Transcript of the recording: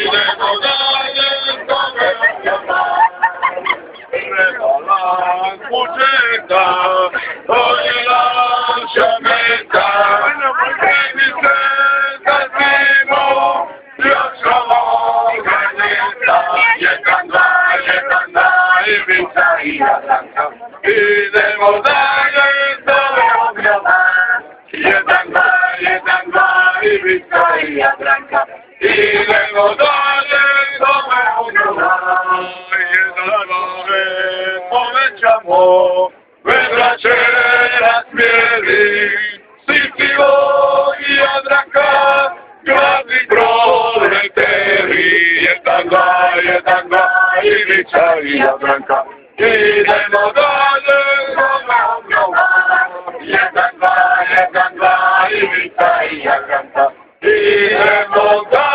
idemo dalje, tome rebalansu čeka, to je naša meta. Kreni se da zimo, još ovoga ljeta. 1, 2, Ivica i Jadranka. Idemo dalje, tome objava. 1, 2, Ivica i Jadranka. Idemo dalje, tome objava. 1, 2, povećamo, vedra će nasmijeli. Sitivo i Jadranka, gladni proleteri. 1, 2, Ivica i Jadranka. Idemo dalje, tome objava. 1, 2, Ivica i Jadranka. Idemo dalje.